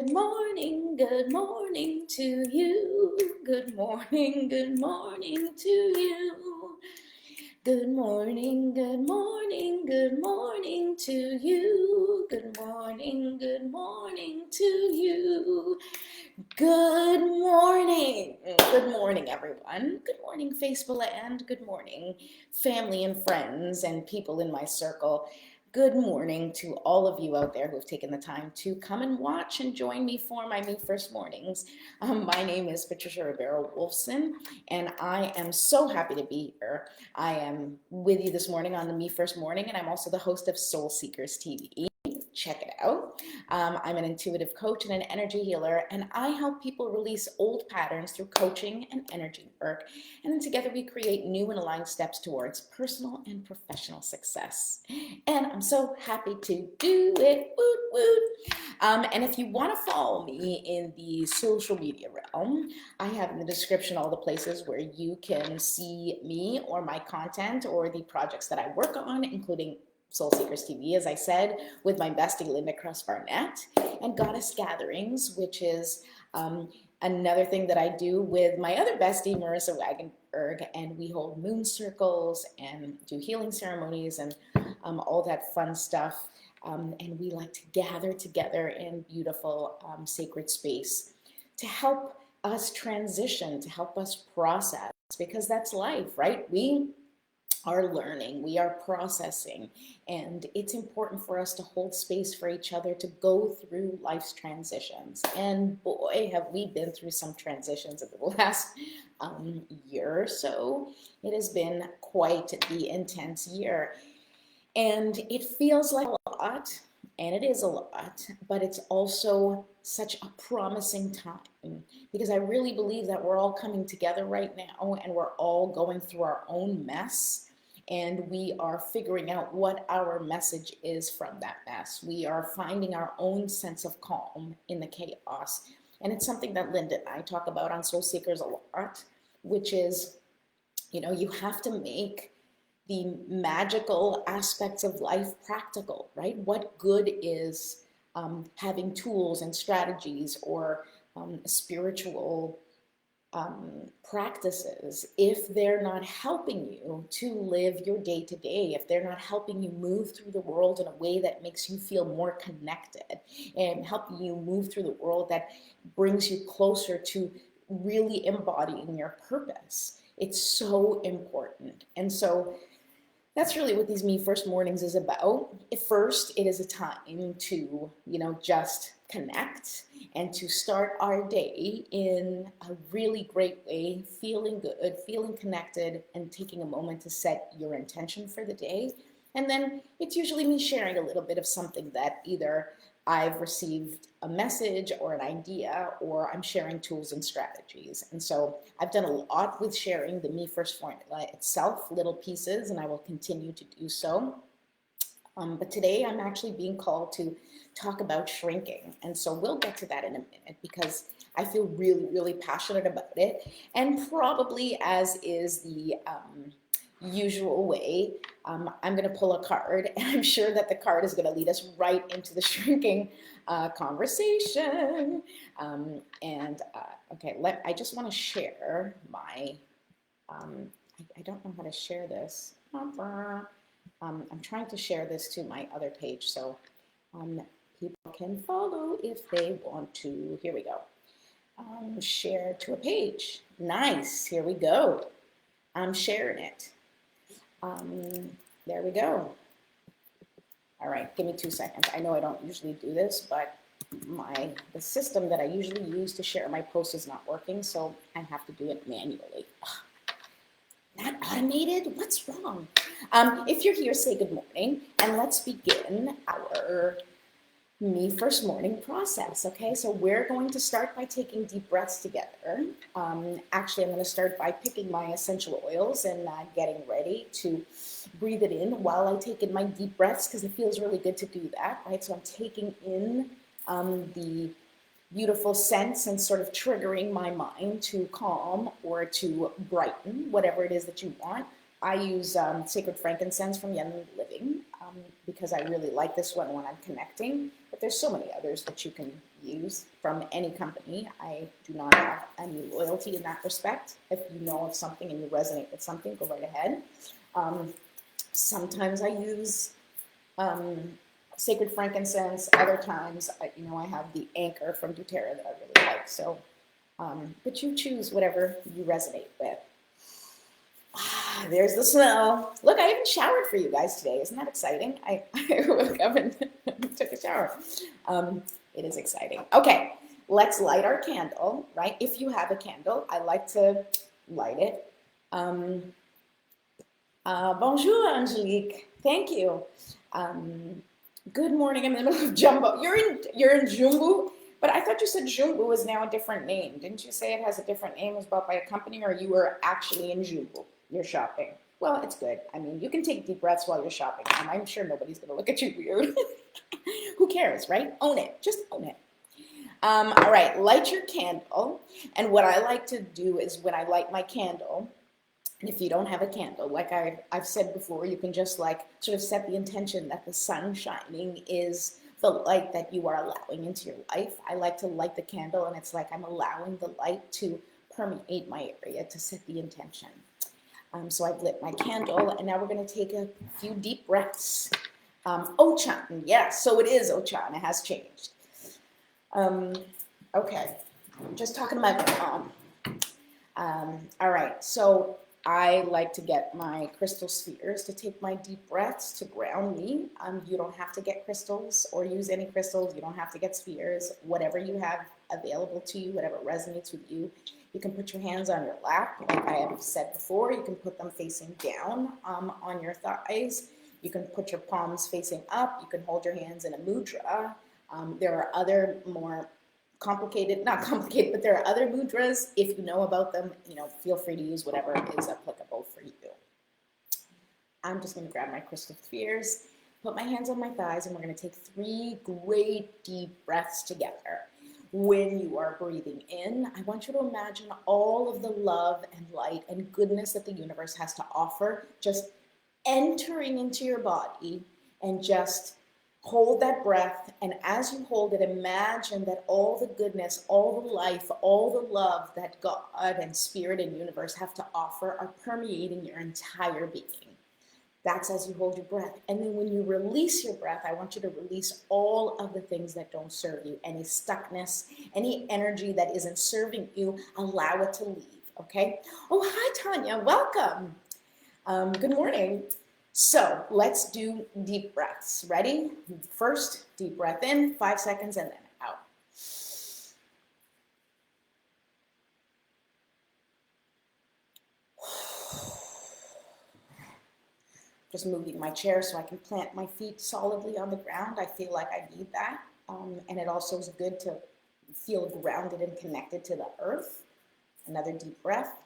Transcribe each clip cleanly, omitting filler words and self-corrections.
good morning to you. Good morning to you. Good morning to you. Good morning to you. Good morning. Good morning, everyone. Good morning, Facebook, and good morning, family and friends and people in my circle. Good morning to all of you out there who have taken the time to come and watch and join me for my Me First Mornings. My name is Patricia Ribeiro Wolfson, and I am so happy to be here. I am with you this morning on the Me First Morning, and I'm also the host of Soul Seekers TV. Check it out. I'm an intuitive coach and an energy healer, and I help people release old patterns through coaching and energy work. And then together we create new and aligned steps towards personal and professional success. And I'm so happy to do it. Woot, woot. And if you want to follow me in the social media realm, I have in the description all the places where you can see me or my content or the projects that I work on, including Soul Seekers TV, as I said, with my bestie Linda Cress Barnett, and Goddess Gatherings, which is another thing that I do with my other bestie Marissa Wagenberg, and we hold moon circles and do healing ceremonies and all that fun stuff. And we like to gather together in beautiful sacred space to help us transition, to help us process, because that's life, right? We are learning, we are processing, and it's important for us to hold space for each other to go through life's transitions. And boy, have we been through some transitions in the last year or so. It has been quite the intense year, and it feels like a lot, and it is a lot, but it's also such a promising time, because I really believe that we're all coming together right now, and we're all going through our own mess, and we are figuring out what our message is from that mess. We are finding our own sense of calm in the chaos. And it's something that Linda and I talk about on Soul Seekers a lot, which is, you have to make the magical aspects of life practical, right? What good is having tools and strategies or spiritual practices if they're not helping you to live your day to day, if they're not helping you move through the world in a way that makes you feel more connected and helping you move through the world that brings you closer to really embodying your purpose. It's so important. And so that's really what these Me First Mornings is about. First, it is a time to, just connect and to start our day in a really great way, feeling good, feeling connected, and taking a moment to set your intention for the day. And then it's usually me sharing a little bit of something that either I've received a message or an idea, or I'm sharing tools and strategies. And so I've done a lot with sharing the Me First formula itself, little pieces, and I will continue to do so. But today I'm actually being called to talk about shrinking. And so we'll get to that in a minute, because I feel really, really passionate about it. And probably, as is the usual way, I'm going to pull a card, and I'm sure that the card is going to lead us right into the shrinking conversation. Okay, I just want to share my, I don't know how to share this. I'm trying to share this to my other page so people can follow if they want to. Here we go. Share to a page. Nice. Here we go. I'm sharing it. There we go. All right, give me 2 seconds. I know I don't usually do this, but the system that I usually use to share my post is not working, so I have to do it manually. Not automated? What's wrong? If you're here, say good morning, and let's begin our Me First Morning process, okay? So we're going to start by taking deep breaths together. Actually, I'm going to start by picking my essential oils and getting ready to breathe it in while I take in my deep breaths, because it feels really good to do that, right? So I'm taking in the beautiful scents and sort of triggering my mind to calm or to brighten, whatever it is that you want. I use sacred frankincense from Young Living, because I really like this one when I'm connecting, but there's so many others that you can use from any company. I do not have any loyalty in that respect. If you know of something and you resonate with something, go right ahead. Sometimes I use sacred frankincense. Other times, I have the Anchor from doTERRA that I really like. So, but you choose whatever you resonate with. There's the smell. Look, I even showered for you guys today. Isn't that exciting? I woke up and took a shower. It is exciting. Okay, let's light our candle, right? If you have a candle, I like to light it. Bonjour, Angelique. Thank you. Good morning. I'm in the middle of Jumbo. You're in Jumbo, but I thought you said Jumbo is now a different name. Didn't you say it has a different name? It was bought by a company, or you were actually in Jumbo? You're shopping. Well, it's good. I mean, you can take deep breaths while you're shopping, and I'm sure nobody's going to look at you weird. Who cares, right? Own it. Just own it. All right, light your candle. And what I like to do is when I light my candle, and if you don't have a candle, like I've said before, you can just like sort of set the intention that the sun shining is the light that you are allowing into your life. I like to light the candle, and it's like I'm allowing the light to permeate my area to set the intention. So I've lit my candle, and now we're going to take a few deep breaths. Ochan, yes, so it is Ochan. It has changed. Okay, I'm just talking about my mom. All right, so I like to get my crystal spheres to take my deep breaths to ground me. You don't have to get crystals or use any crystals. You don't have to get spheres. Whatever you have available to you, whatever resonates with you. You can put your hands on your lap, like I have said before. You can put them facing down on your thighs. You can put your palms facing up. You can hold your hands in a mudra. There are other more complicated, not complicated, but there are other mudras. If you know about them, feel free to use whatever is applicable for you. I'm just going to grab my crystal spheres, put my hands on my thighs, and we're going to take 3 great deep breaths together. When you are breathing in, I want you to imagine all of the love and light and goodness that the universe has to offer just entering into your body, and just hold that breath. And as you hold it, imagine that all the goodness, all the life, all the love that God and Spirit and universe have to offer are permeating your entire being. That's as you hold your breath. And then when you release your breath, I want you to release all of the things that don't serve you. Any stuckness, any energy that isn't serving you, allow it to leave, okay? Oh, hi, Tanya. Welcome. Good morning. So let's do deep breaths. Ready? First, deep breath in, 5 seconds, and then out. Just moving my chair so I can plant my feet solidly on the ground. I feel like I need that. And it also is good to feel grounded and connected to the earth. Another deep breath.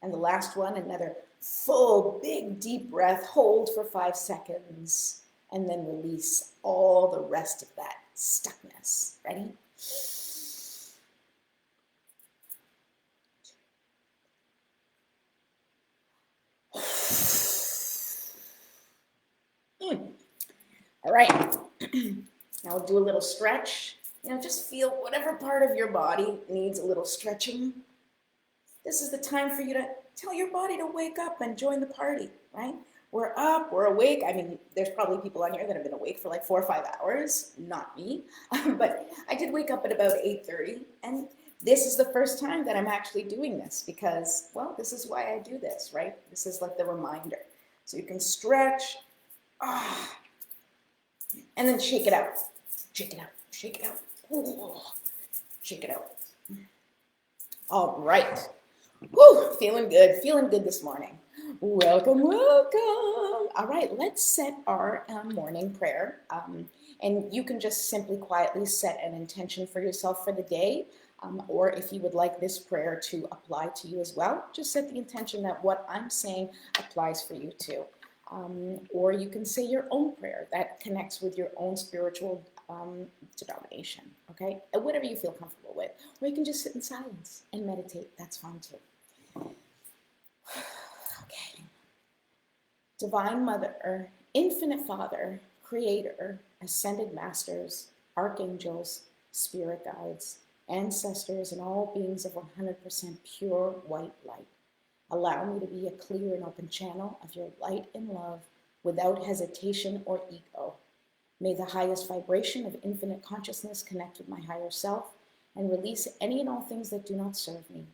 And the last one, another full, big, deep breath. Hold for 5 seconds. And then release all the rest of that stuckness. Ready? All right. Now we'll do a little stretch. Just feel whatever part of your body needs a little stretching. This is the time for you to tell your body to wake up and join the party, right? We're up, we're awake. I mean, there's probably people on here that have been awake for like 4 or 5 hours, not me. But I did wake up at about 8:30, and this is the first time that I'm actually doing this because, well, this is why I do this, right? This is like the reminder. So you can stretch, and then shake it out. Shake it out, shake it out. Ooh, shake it out. All right. Woo, feeling good this morning. Welcome, welcome. All right, let's set our morning prayer. And you can just simply quietly set an intention for yourself for the day. Or if you would like this prayer to apply to you as well, just set the intention that what I'm saying applies for you too. Or you can say your own prayer that connects with your own spiritual denomination, okay? Whatever you feel comfortable with. Or you can just sit in silence and meditate. That's fine too. Okay. Divine Mother, Infinite Father, Creator, Ascended Masters, Archangels, Spirit Guides, Ancestors, and all beings of 100% pure white light. Allow me to be a clear and open channel of your light and love without hesitation or ego. May the highest vibration of infinite consciousness connect with my higher self and release any and all things that do not serve me.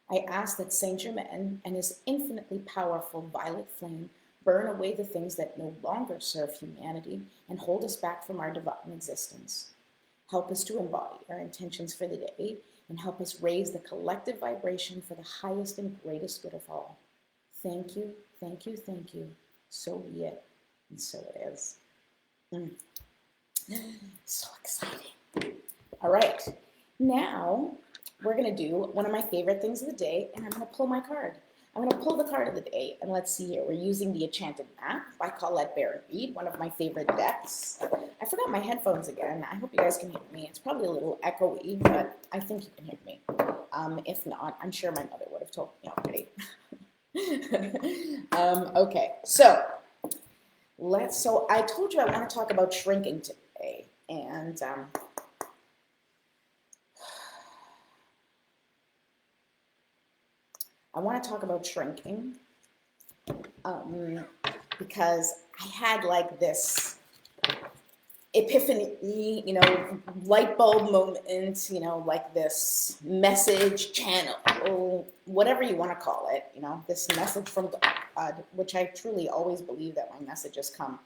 I ask that Saint Germain and his infinitely powerful violet flame burn away the things that no longer serve humanity and hold us back from our divine existence. Help us to embody our intentions for the day and help us raise the collective vibration for the highest and greatest good of all. Thank you, thank you, thank you. So be it, and so it is. So exciting. All right, now we're going to do one of my favorite things of the day, and I'm going to pull my card. I'm going to pull the card of the day, and let's see here. We're using the Enchanted Map by Colette Baron-Reid, one of my favorite decks. I forgot my headphones again. I hope you guys can hear me. It's probably a little echoey, but I think you can hear me. If not, I'm sure my mother would have told me already. Okay, so I told you I want to talk about shrinking today, and I want to talk about shrinking because I had like this epiphany, light bulb moment, like this message channel, or whatever you want to call it, this message from God, which I truly always believe that my messages come,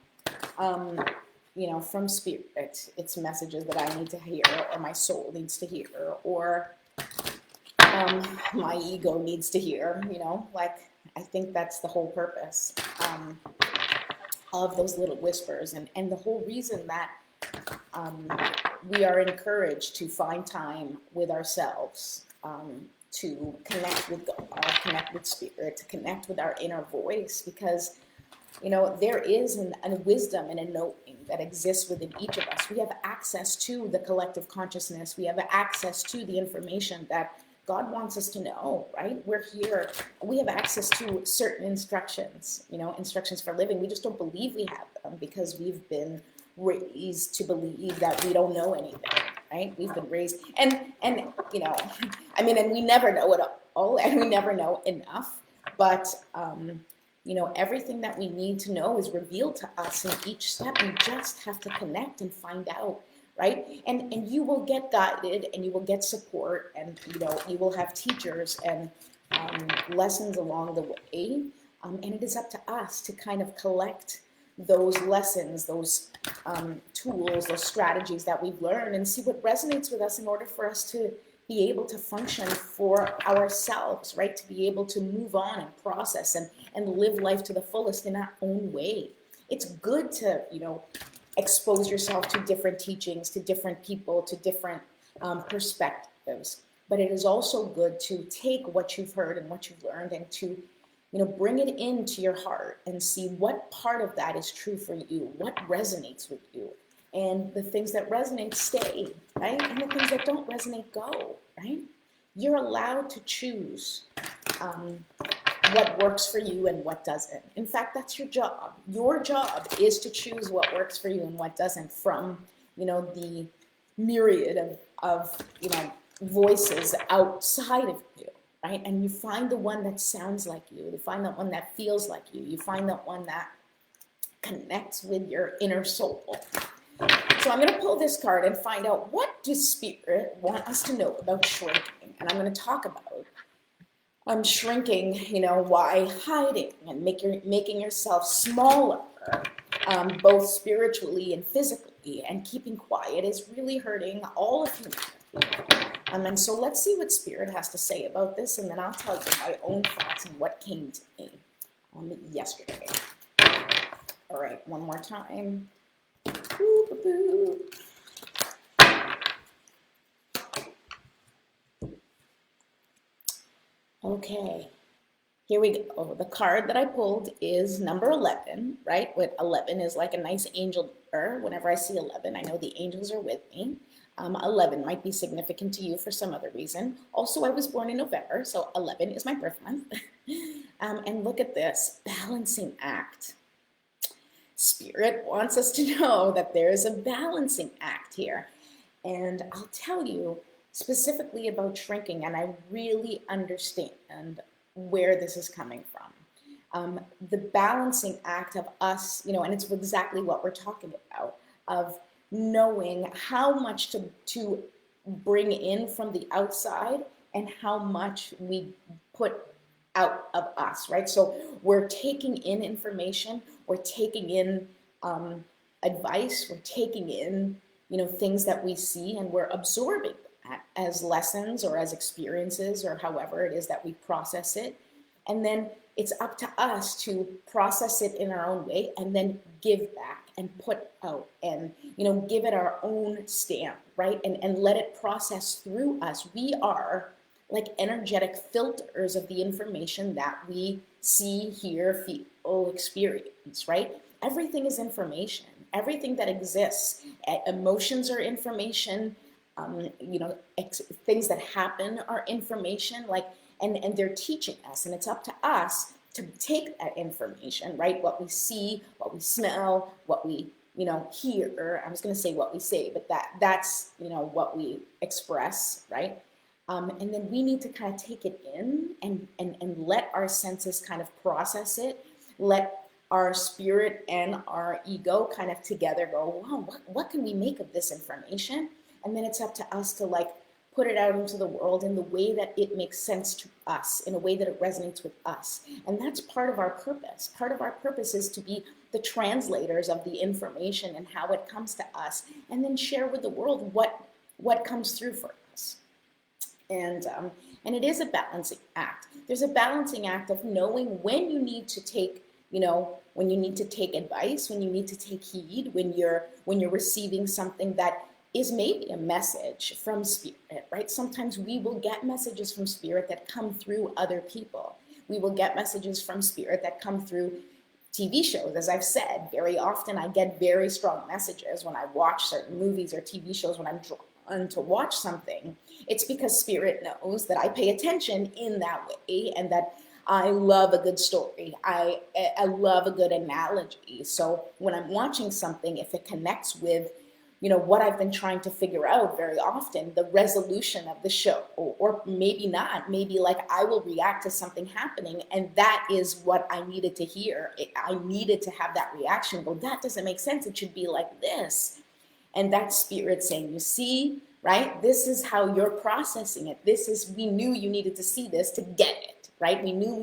from spirit. It's messages that I need to hear, or my soul needs to hear, or my ego needs to hear, I think that's the whole purpose of those little whispers, and the whole reason that we are encouraged to find time with ourselves, to connect with God, connect with spirit, to connect with our inner voice, because there is a wisdom and a knowing that exists within each of us. We have access to the collective consciousness. We have access to the information that God wants us to know, right? We're here. We have access to certain instructions, instructions for living. We just don't believe we have them because we've been raised to believe that we don't know anything, right? We've been raised, and we never know it all, and we never know enough, but, everything that we need to know is revealed to us in each step. We just have to connect and find out. Right? And you will get guided, and you will get support, and you will have teachers and lessons along the way. And it is up to us to kind of collect those lessons, those tools, those strategies that we've learned, and see what resonates with us in order for us to be able to function for ourselves, right? To be able to move on and process and live life to the fullest in our own way. It's good to, expose yourself to different teachings, to different people, to different perspectives. But it is also good to take what you've heard and what you've learned and to, bring it into your heart and see what part of that is true for you, what resonates with you. And the things that resonate stay, right? And the things that don't resonate go, right? You're allowed to choose what works for you and what doesn't. In fact, that's your job. Your job is to choose what works for you and what doesn't from, the myriad of voices outside of you, right? And you find the one that sounds like you. You find that one that feels like you. You find that one that connects with your inner soul. So I'm going to pull this card and find out, what does Spirit want us to know about shrinking? And I'm going to talk about shrinking, why hiding and making yourself smaller, both spiritually and physically, and keeping quiet is really hurting all of humanity. And so let's see what Spirit has to say about this, and then I'll tell you my own thoughts and what came to me yesterday. All right, one more time. Boo, boo, boo. Okay, here we go. The card that I pulled is number 11, right? With 11 is like a nice angel number. Whenever I see 11, I know the angels are with me. 11 might be significant to you for some other reason. Also, I was born in November, so 11 is my birth month. And look at this, balancing act. Spirit wants us to know that there is a balancing act here. And I'll tell you specifically about shrinking, and I really understand where this is coming from. The balancing act of us, and it's exactly what we're talking about, of knowing how much to bring in from the outside and how much we put out of us, right? So we're taking in information, we're taking in advice, we're taking in, things that we see, and we're absorbing that as lessons or as experiences or however it is that we process it. And then it's up to us to process it in our own way and then give back and put out and, give it our own stamp, right? And let it process through us. We are like energetic filters of the information that we see, hear, feel, experience, right? Everything is information. Everything that exists, emotions are information, things that happen are information, and they're teaching us, and it's up to us to take that information, right? What we see, what we smell, what we, hear. I was going to say what we say, but that's, what we express, right? And then we need to kind of take it in and let our senses kind of process it, let our spirit and our ego kind of together go, wow, what can we make of this information? And then it's up to us to put it out into the world in the way that it makes sense to us, in a way that it resonates with us. And that's part of our purpose. Part of our purpose is to be the translators of the information and how it comes to us, and then share with the world what comes through for us. And it is a balancing act. There's a balancing act of knowing when you need to take, when you need to take advice, when you need to take heed, when you're receiving something that is maybe a message from spirit, right? Sometimes we will get messages from spirit that come through other people. We will get messages from spirit that come through TV shows. As I've said, very often I get very strong messages when I watch certain movies or TV shows. When I'm drawn to watch something, it's because spirit knows that I pay attention in that way, and that I love a good story. I love a good analogy. So when I'm watching something, if it connects with, what I've been trying to figure out, very often the resolution of the show, or maybe not, maybe I will react to something happening, and that is what I needed to hear. I needed to have that reaction, go, that doesn't make sense, it should be like this. And that spirit saying, you see, right, this is how you're processing it. We knew you needed to see this to get it, right? We knew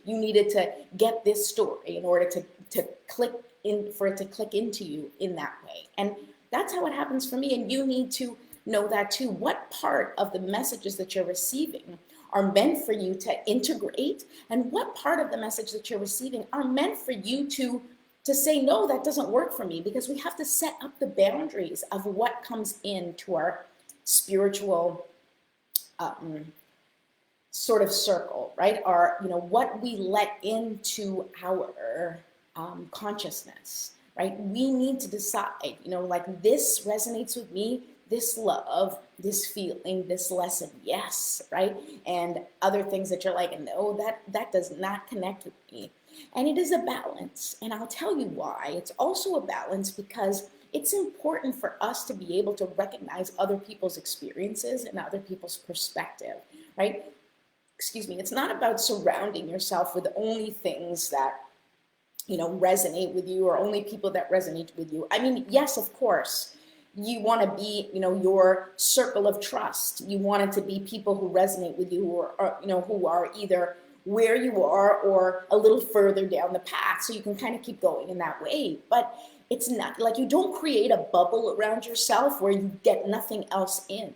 you needed to get this story in order to click in, for it to click into you in that way. And that's how it happens for me. And you need to know that too. What part of the messages that you're receiving are meant for you to integrate, and what part of the message that you're receiving are meant for you to say, no, that doesn't work for me, because we have to set up the boundaries of what comes into our spiritual sort of circle, right? Our, what we let into our consciousness, right? We need to decide, this resonates with me, this love, this feeling, this lesson, yes, right? And other things that you're like, no, that does not connect with me. And it is a balance, and I'll tell you why. It's also a balance because it's important for us to be able to recognize other people's experiences and other people's perspective, right? Excuse me. It's not about surrounding yourself with only things that, resonate with you, or only people that resonate with you. I mean, yes, of course, you want to be, your circle of trust. You want it to be people who resonate with you, who are either where you are or a little further down the path, so you can kind of keep going in that way. But it's not like, you don't create a bubble around yourself where you get nothing else in.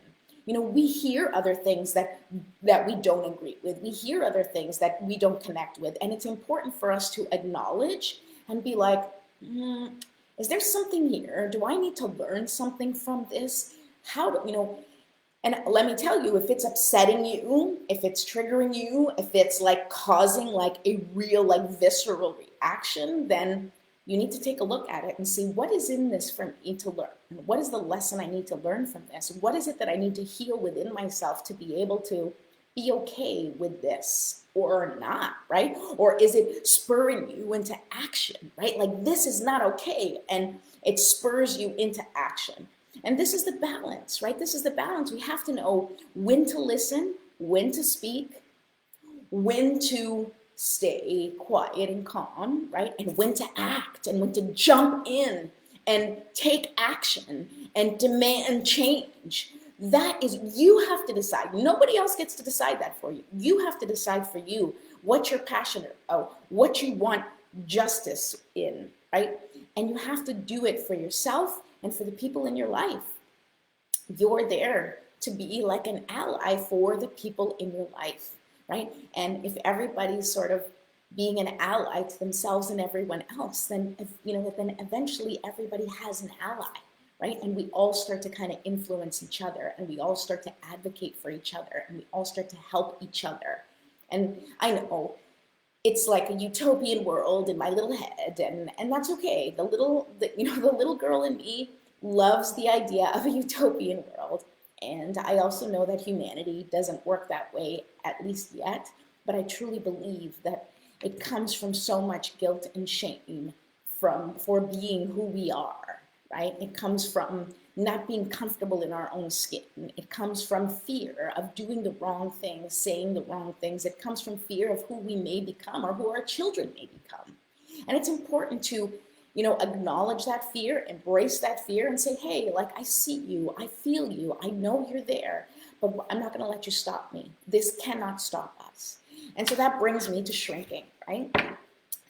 We hear other things that we don't agree with. We hear other things that we don't connect with. And it's important for us to acknowledge and be like, is there something here? Do I need to learn something from this? How do, And let me tell you, if it's upsetting you, if it's triggering you, if it's like causing like a real like visceral reaction, then you need to take a look at it and see what is in this for me to learn. What is the lesson I need to learn from this? What is it that I need to heal within myself to be able to be okay with this or not, right? Or is it spurring you into action, right? Like this is not okay, and it spurs you into action. And this is the balance, right? This is the balance. We have to know when to listen, when to speak, when to stay quiet and calm, right? And when to act and when to jump in and take action and demand change. That is, you have to decide. Nobody else gets to decide that for you. You have to decide for you what you're passionate about, what you want justice in, right? And you have to do it for yourself and for the people in your life. You're there to be like an ally for the people in your life, right? And if everybody's sort of being an ally to themselves and everyone else, then then eventually everybody has an ally, right? And we all start to kind of influence each other, and we all start to advocate for each other, and we all start to help each other. And I know it's like a utopian world in my little head, and that's okay. The little girl in me loves the idea of a utopian world. And I also know that humanity doesn't work that way, at least yet. But I truly believe that it comes from so much guilt and shame for being who we are, right? It comes from not being comfortable in our own skin. It comes from fear of doing the wrong things, saying the wrong things. It comes from fear of who we may become or who our children may become. And it's important to acknowledge that fear, embrace that fear, and say, hey, like, I see you, I feel you, I know you're there, but I'm not going to let you stop me. This cannot stop us. And so that brings me to shrinking, right?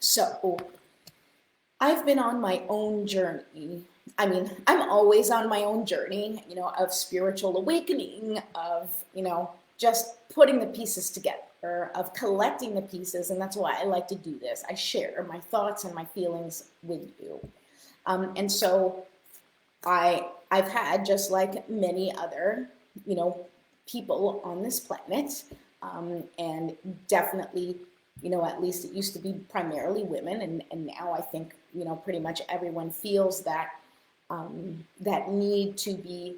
So I've been on my own journey. I mean, I'm always on my own journey, of spiritual awakening, of, just putting the pieces together, of collecting the pieces. And that's why I like to do this. I share my thoughts and my feelings with you. And so I've had, just like many other, people on this planet, and definitely, at least it used to be primarily women. And now I think, pretty much everyone feels that, that need to be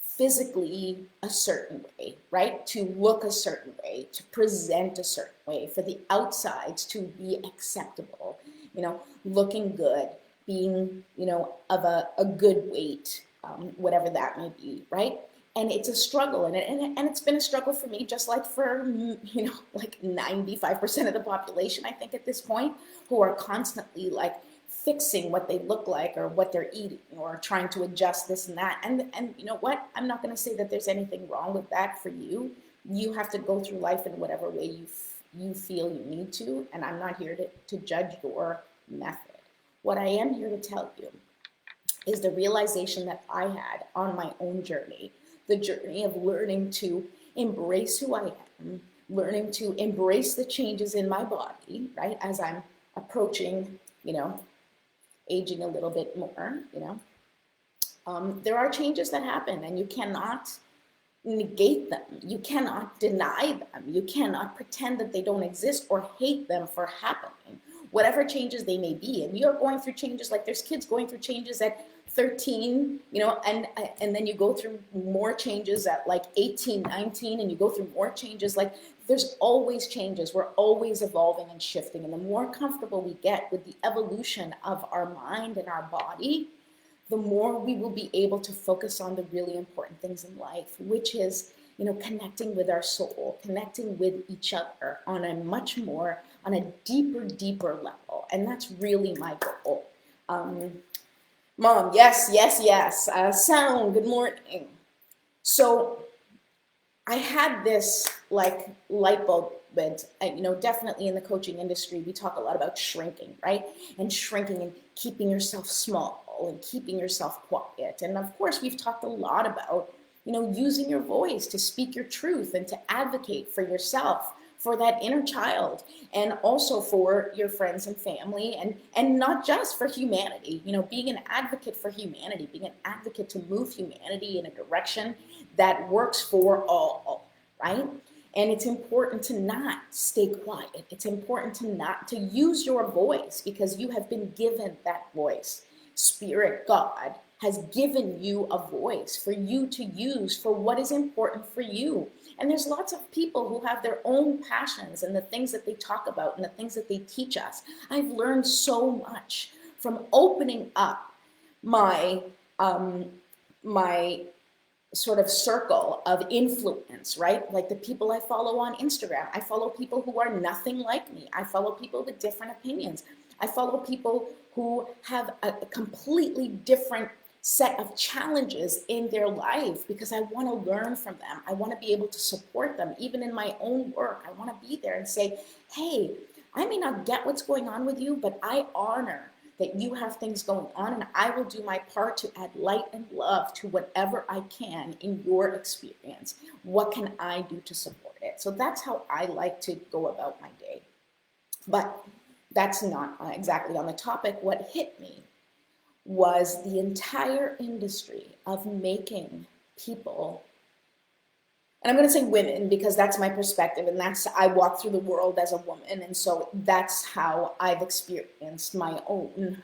physically a certain way, right? To look a certain way, to present a certain way, for the outsides to be acceptable, looking good, being, of a good weight, whatever that may be, right? And it's a struggle, and it's been a struggle for me, just like for, like 95% of the population, I think, at this point, who are constantly like fixing what they look like or what they're eating or trying to adjust this and that. And you know what? I'm not going to say that there's anything wrong with that for you. You have to go through life in whatever way you feel you need to, and I'm not here to judge your method. What I am here to tell you is the realization that I had on my own journey, the journey of learning to embrace who I am, learning to embrace the changes in my body, right? As I'm approaching, aging a little bit more, there are changes that happen, and you cannot negate them. You cannot deny them. You cannot pretend that they don't exist or hate them for happening, whatever changes they may be. And you're going through changes, like there's kids going through changes at 13, and then you go through more changes at like 18, 19, and you go through more changes. Like, there's always changes. We're always evolving and shifting. And the more comfortable we get with the evolution of our mind and our body, the more we will be able to focus on the really important things in life, which is, connecting with our soul, connecting with each other on a deeper level. And that's really my goal. Mom, yes. Sound, good morning. So I had this like light bulb moment. Definitely in the coaching industry, we talk a lot about shrinking, right? And shrinking and keeping yourself small and keeping yourself quiet. And of course, we've talked a lot about, using your voice to speak your truth and to advocate for yourself, for that inner child, and also for your friends and family, and not just for humanity, being an advocate for humanity, being an advocate to move humanity in a direction that works for all, right? And it's important to not stay quiet. It's important to use your voice, because you have been given that voice. Spirit, God, has given you a voice for you to use for what is important for you. And there's lots of people who have their own passions and the things that they talk about and the things that they teach us. I've learned so much from opening up my my sort of circle of influence, right? Like the people I follow on Instagram. I follow people who are nothing like me. I follow people with different opinions. I follow people who have a completely different set of challenges in their life, because I want to learn from them. I want to be able to support them. Even in my own work, I want to be there and say, hey, I may not get what's going on with you, but I honor that you have things going on, and I will do my part to add light and love to whatever I can in your experience. What can I do to support it? So that's how I like to go about my day. But that's not exactly on the topic. What hit me was the entire industry of making people, and I'm going to say women because that's my perspective, and I walk through the world as a woman, and so that's how I've experienced my own.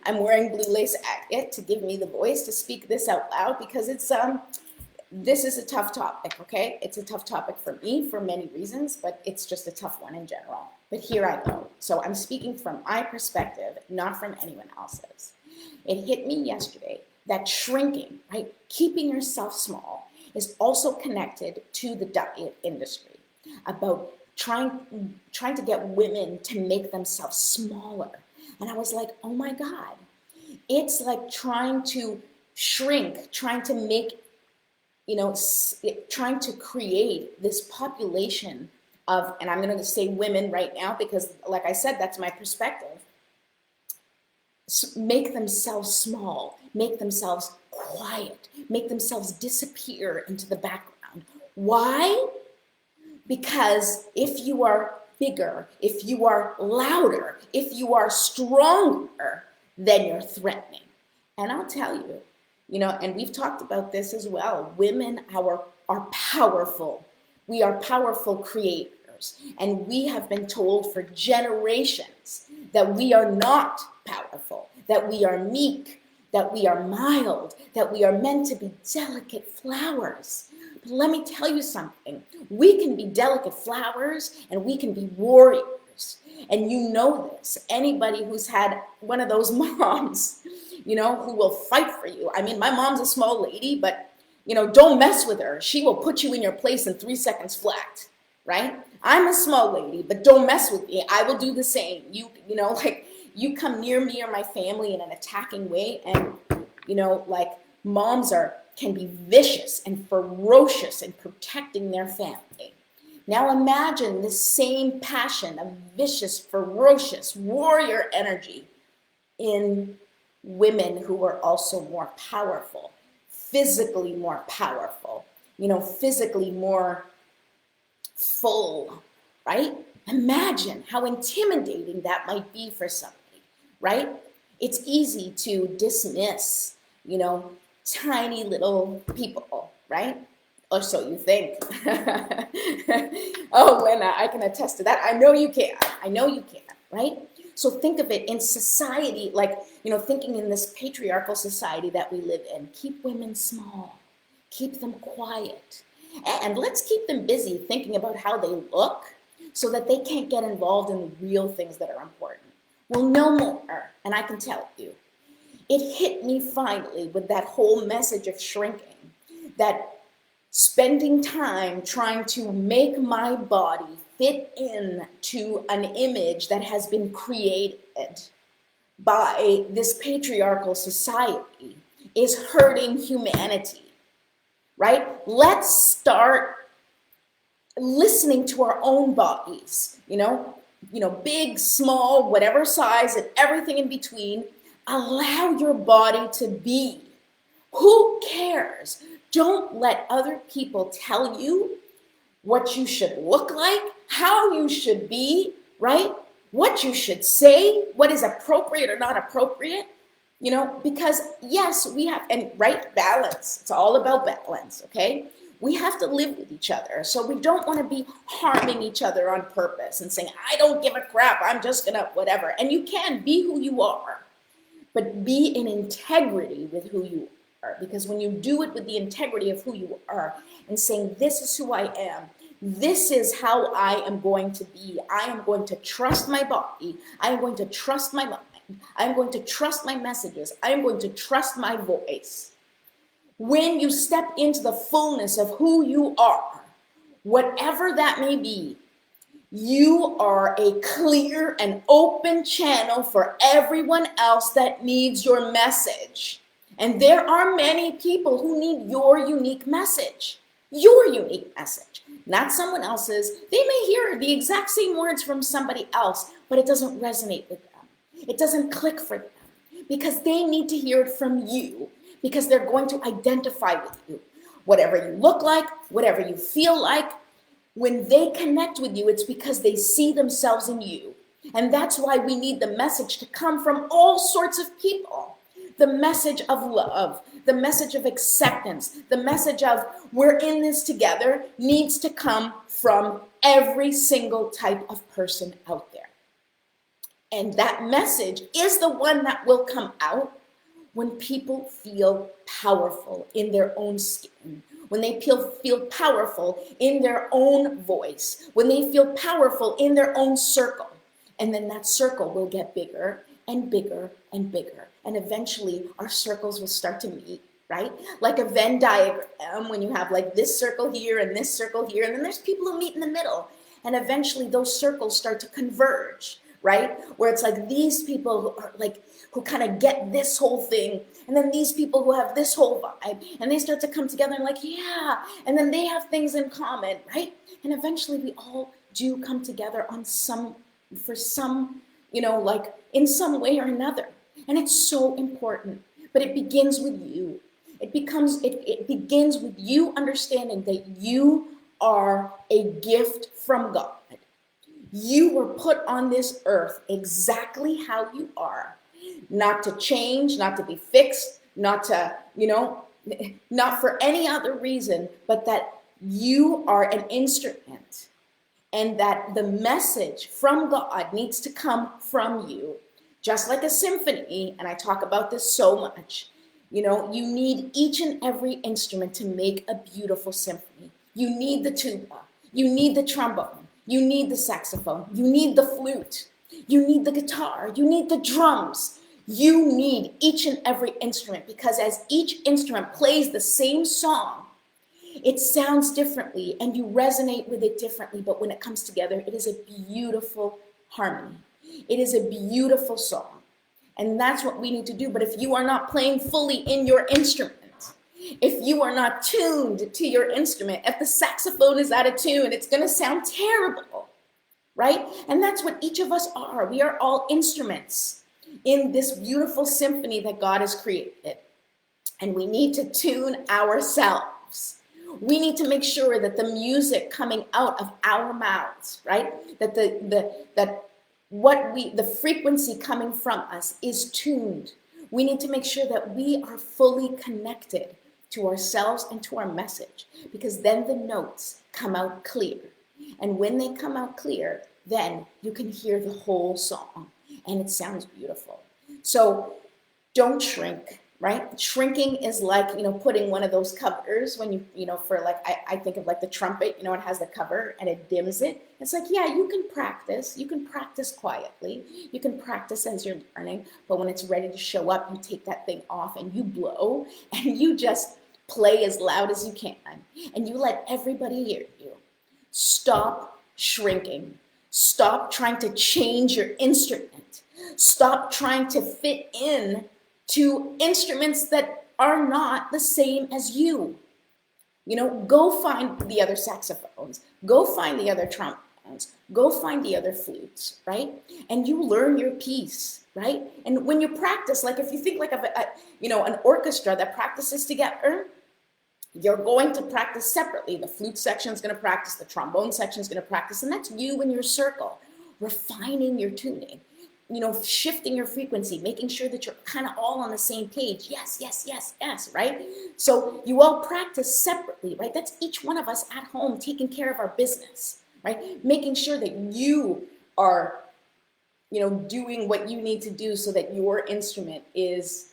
I'm wearing blue lace agate to give me the voice to speak this out loud, because this is a tough topic, okay? It's a tough topic for me for many reasons, but it's just a tough one in general. But here I go. So I'm speaking from my perspective, not from anyone else's. It hit me yesterday that shrinking, right, keeping yourself small, is also connected to the diet industry, about trying to get women to make themselves smaller. And I was like, oh my God, it's like trying to shrink, trying to make, trying to create this population of, and I'm going to say women right now because, like I said, that's my perspective, make themselves small, make themselves quiet, make themselves disappear into the background. Why? Because if you are bigger, if you are louder, if you are stronger, then you're threatening. And I'll tell you, and we've talked about this as well, women are powerful. We are powerful creators. And we have been told for generations that we are not powerful, that we are meek, that we are mild, that we are meant to be delicate flowers. But let me tell you something. We can be delicate flowers and we can be warriors. And you know this. Anybody who's had one of those moms, who will fight for you. I mean, my mom's a small lady, but, don't mess with her. She will put you in your place in 3 seconds flat, right? I'm a small lady, but don't mess with me. I will do the same. You come near me or my family in an attacking way, and, moms can be vicious and ferocious in protecting their family. Now imagine the same passion of vicious, ferocious, warrior energy in women who are also more powerful, physically more powerful, physically more full, right? Imagine how intimidating that might be for somebody, right? It's easy to dismiss, tiny little people, right? Or so you think. Oh, and I can attest to that. I know you can, right? So think of it in society, like, thinking in this patriarchal society that we live in. Keep women small, keep them quiet, and let's keep them busy thinking about how they look so that they can't get involved in the real things that are important. Well, no more, and I can tell you, it hit me finally with that whole message of shrinking, that spending time trying to make my body fit into an image that has been created by this patriarchal society is hurting humanity, right? Let's start listening to our own bodies, big, small, whatever size, and everything in between. Allow your body to be. Who cares? Don't let other people tell you what you should look like, how you should be, right? What you should say, what is appropriate or not appropriate, because yes, we have, and right, balance. It's all about balance, okay? We have to live with each other. So we don't want to be harming each other on purpose and saying, I don't give a crap, I'm just gonna whatever. And you can be who you are, but be in integrity with who you are. Because when you do it with the integrity of who you are and saying, this is who I am, this is how I am going to be. I am going to trust my body. I am going to trust my mind. I am going to trust my messages. I am going to trust my voice. When you step into the fullness of who you are, whatever that may be, you are a clear and open channel for everyone else that needs your message. And there are many people who need your unique message. Your unique message, not someone else's. They may hear the exact same words from somebody else, but it doesn't resonate with them. It doesn't click for them because they need to hear it from you, because they're going to identify with you. Whatever you look like, whatever you feel like, when they connect with you, it's because they see themselves in you. And that's why we need the message to come from all sorts of people. The message of love, the message of acceptance, the message of we're in this together needs to come from every single type of person out there. And that message is the one that will come out when people feel powerful in their own skin, when they feel powerful in their own voice, when they feel powerful in their own circle. And then that circle will get bigger and bigger and bigger. And eventually our circles will start to meet, right? Like a Venn diagram, when you have like this circle here and this circle here, and then there's people who meet in the middle. And eventually those circles start to converge, right? Where it's like these people who are like, who kind of get this whole thing, and then these people who have this whole vibe, and they start to come together and like, yeah, and then they have things in common, right? And eventually we all do come together on for some, like in some way or another. And it's so important, but it begins with you. It begins with you understanding that you are a gift from God. You were put on this earth exactly how you are, not to change, not to be fixed, not to, not for any other reason, but that you are an instrument and that the message from God needs to come from you. Just like a symphony, and I talk about this so much, you need each and every instrument to make a beautiful symphony. You need the tuba, you need the trombone, you need the saxophone, you need the flute, you need the guitar, you need the drums. You need each and every instrument, because as each instrument plays the same song, it sounds differently and you resonate with it differently. But when it comes together, it is a beautiful harmony. It is a beautiful song. And that's what we need to do. But if you are not playing fully in your instrument, if you are not tuned to your instrument, if the saxophone is out of tune, it's going to sound terrible, right? And that's what each of us are. We are all instruments in this beautiful symphony that God has created. And we need to tune ourselves. We need to make sure that the music coming out of our mouths, right? That the frequency coming from us is tuned. We need to make sure that we are fully connected to ourselves and to our message, because then the notes come out clear. And when they come out clear, then you can hear the whole song. And it sounds beautiful. So don't shrink, right? Shrinking is like, putting one of those covers when for like, I think of like the trumpet, it has the cover and it dims it. It's like, yeah, you can practice. You can practice quietly. You can practice as you're learning. But when it's ready to show up, you take that thing off and you blow and you just play as loud as you can. And you let everybody hear you. Stop shrinking. Stop trying to change your instrument. Stop trying to fit in to instruments that are not the same as you. Go find the other saxophones. Go find the other trombones. Go find the other flutes, right? And you learn your piece, right? And when you practice, like if you think like of an orchestra that practices together, You're going to practice separately. The flute section is going to practice, the trombone section is going to practice, and that's you and your circle, refining your tuning, shifting your frequency, making sure that you're kind of all on the same page. Yes, yes, yes, yes, right? So you all practice separately, right? That's each one of us at home taking care of our business, right? Making sure that you are, doing what you need to do so that your instrument is,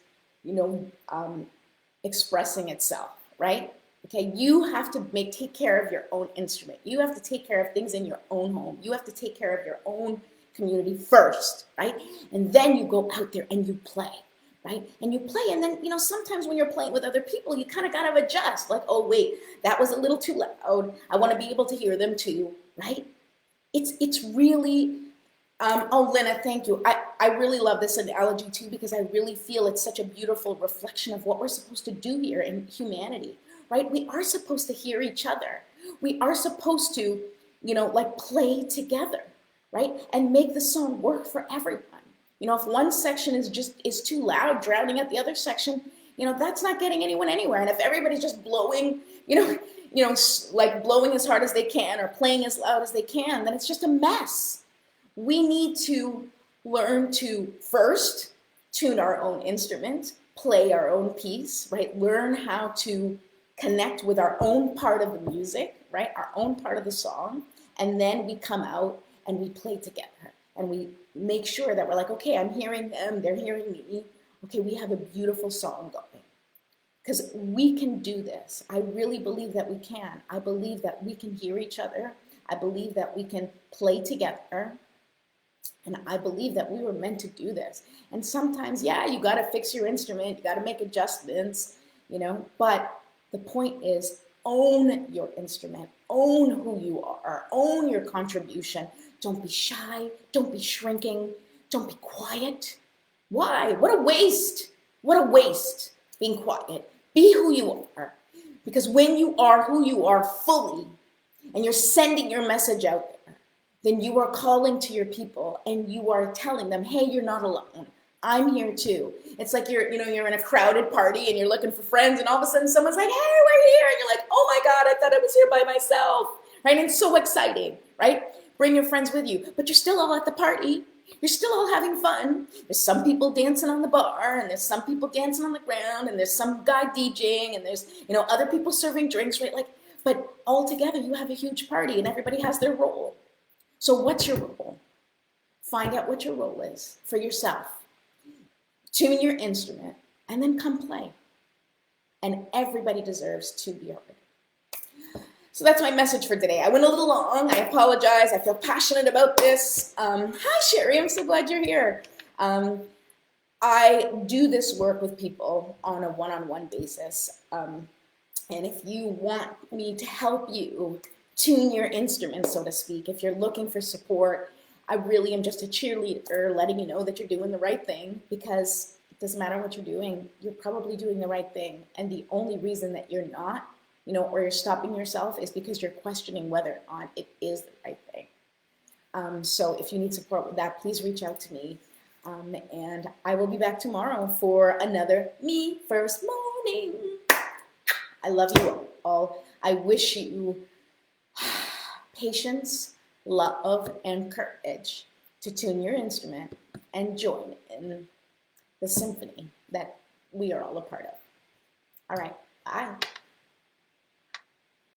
expressing itself, right? Okay, you have to take care of your own instrument. You have to take care of things in your own home. You have to take care of your own community first, right? And then you go out there and you play, right? And you play, and then, sometimes when you're playing with other people, you kind of got to adjust. Like, oh, wait, that was a little too loud. I want to be able to hear them too, right? It's really, oh, Lena, thank you. I really love this analogy too, because I really feel it's such a beautiful reflection of what we're supposed to do here in humanity, right? We are supposed to hear each other. We are supposed to, play together, right? And make the song work for everyone. If one section is too loud, drowning out the other section, that's not getting anyone anywhere. And if everybody's just blowing, like blowing as hard as they can or playing as loud as they can, then it's just a mess. We need to learn to first tune our own instrument, play our own piece, right? Learn how to connect with our own part of the music, right? Our own part of the song. And then we come out and we play together. And we make sure that we're like, okay, I'm hearing them, they're hearing me. Okay, we have a beautiful song going. Because we can do this. I really believe that we can. I believe that we can hear each other. I believe that we can play together. And I believe that we were meant to do this. And sometimes, yeah, you got to fix your instrument. You got to make adjustments, But the point is, own your instrument. Own who you are. Own your contribution. Don't be shy. Don't be shrinking. Don't be quiet. Why? What a waste. What a waste being quiet. Be who you are. Because when you are who you are fully, and you're sending your message out there, then you are calling to your people and you are telling them, hey, you're not alone. I'm here too. It's like you're in a crowded party and you're looking for friends, and all of a sudden someone's like, hey, we're here. And you're like, oh my God, I thought I was here by myself, right? And it's so exciting, right? Bring your friends with you, but you're still all at the party. You're still all having fun. There's some people dancing on the bar, and there's some people dancing on the ground, and there's some guy DJing, and there's, other people serving drinks, right? But all together you have a huge party and everybody has their role. So what's your role? Find out what your role is for yourself. Tune your instrument and then come play. And everybody deserves to be heard. So that's my message for today. I went a little long. I apologize. I feel passionate about this. Hi, Sherry. I'm so glad you're here. I do this work with people on a one-on-one basis. And if you want me to help you tune your instrument, so to speak, if you're looking for support, I really am just a cheerleader letting you know that you're doing the right thing, because it doesn't matter what you're doing, you're probably doing the right thing. And the only reason that you're not, or you're stopping yourself is because you're questioning whether or not it is the right thing. So if you need support with that, please reach out to me. And I will be back tomorrow for another Me First Morning. I love you all. I wish you patience, love, and courage to tune your instrument and join in the symphony that we are all a part of. All right, bye.